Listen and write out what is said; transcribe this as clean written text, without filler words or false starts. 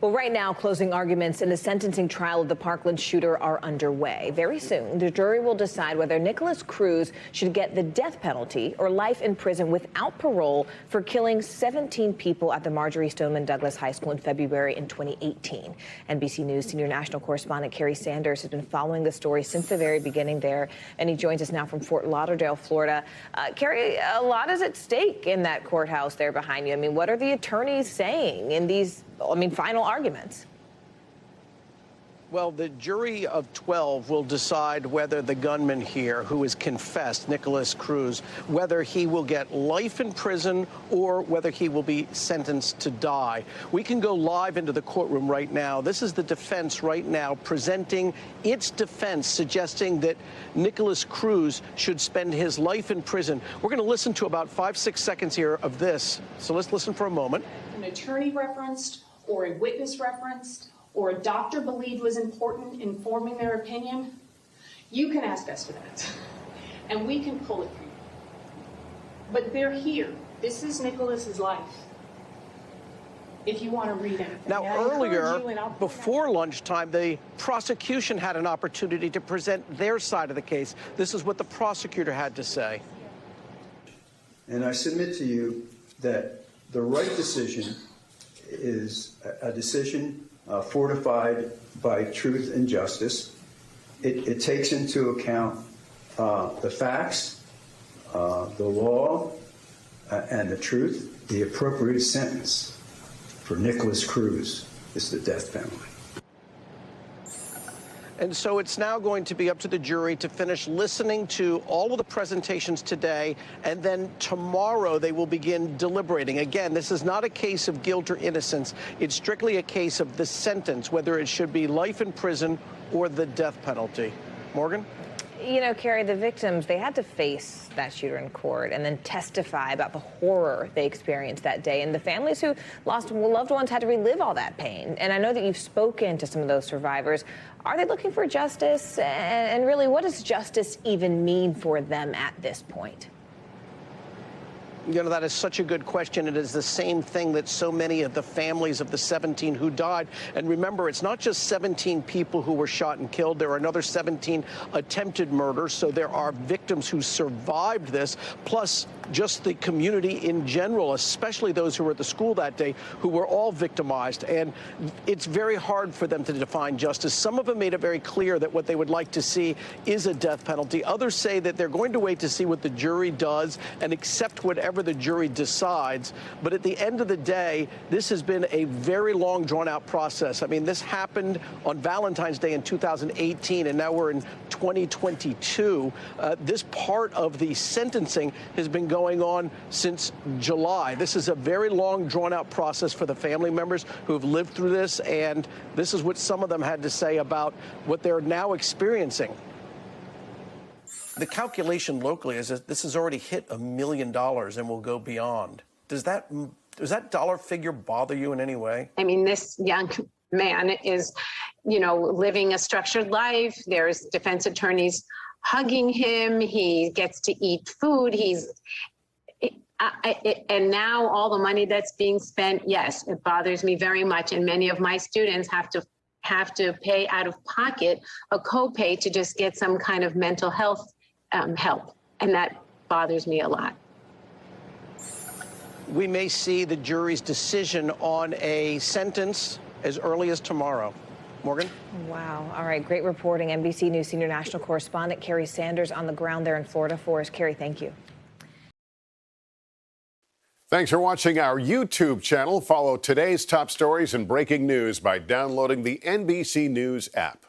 Well, right now, closing arguments in the sentencing trial of the Parkland shooter are underway. Very soon, the jury will decide whether Nikolas Cruz should get the death penalty or life in prison without parole for killing 17 people at the Marjory Stoneman Douglas High School in February in 2018. NBC News senior national correspondent Kerry Sanders has been following the story since the very beginning there, and he joins us now from Fort Lauderdale, Florida. Kerry, a lot is at stake in that courthouse there behind you. I mean, what are the attorneys saying in these final arguments? Well, the jury of 12 will decide whether the gunman here, who has confessed, Nikolas Cruz, whether he will get life in prison or whether he will be sentenced to die. We can go live into the courtroom right now. This is the defense right now presenting its defense, suggesting that Nikolas Cruz should spend his life in prison. We're going to listen to about 5-6 seconds here of this. So let's listen for a moment. An attorney referenced or a witness referenced or a doctor believed was important in forming their opinion, you can ask us for that, and we can pull it for you. But they're here. This is Nikolas's life. If you want to read it. Now, earlier, before lunchtime, the prosecution had an opportunity to present their side of the case. This is what the prosecutor had to say. And I submit to you that the right decision is a decision fortified by truth and justice. It takes into account the facts, the law, and the truth. The appropriate sentence for Nikolas Cruz is the death penalty. And so it's now going to be up to the jury to finish listening to all of the presentations today, and then tomorrow they will begin deliberating. Again, this is not a case of guilt or innocence. It's strictly a case of the sentence, whether it should be life in prison or the death penalty. Morgan? You know, Kerry, the victims, they had to face that shooter in court and then testify about the horror they experienced that day. And the families who lost loved ones had to relive all that pain. And I know that you've spoken to some of those survivors. Are they looking for justice? And really, what does justice even mean for them at this point? You know, that is such a good question. It is the same thing that so many of the families of the 17 who died. And remember, it's not just 17 people who were shot and killed. There are another 17 attempted murders. So there are victims who survived this, plus just the community in general, especially those who were at the school that day, who were all victimized. And it's very hard for them to define justice. Some of them made it very clear that what they would like to see is a death penalty. Others say that they're going to wait to see what the jury does and accept whatever the jury decides. But at the end of the day, this has been a very long, drawn-out process. I mean, this happened on Valentine's Day in 2018, and now we're in 2022. This part of the sentencing has been going on since July. This is a very long, drawn-out process for the family members who have lived through this, and this is what some of them had to say about what they're now experiencing. The calculation locally is that this has already hit $1 million and will go beyond. Does that dollar figure bother you in any way? I mean, this young man is, you know, living a structured life. There's defense attorneys hugging him. He gets to eat food. And now all the money that's being spent, yes, it bothers me very much. And many of my students have to pay out of pocket a copay to just get some kind of mental health help. And that bothers me a lot. We may see the jury's decision on a sentence as early as tomorrow. Morgan? Wow. All right. Great reporting. NBC News senior national correspondent Kerry Sanders on the ground there in Florida for us. Kerry, thank you. Thanks for watching our YouTube channel. Follow today's top stories and breaking news by downloading the NBC News app.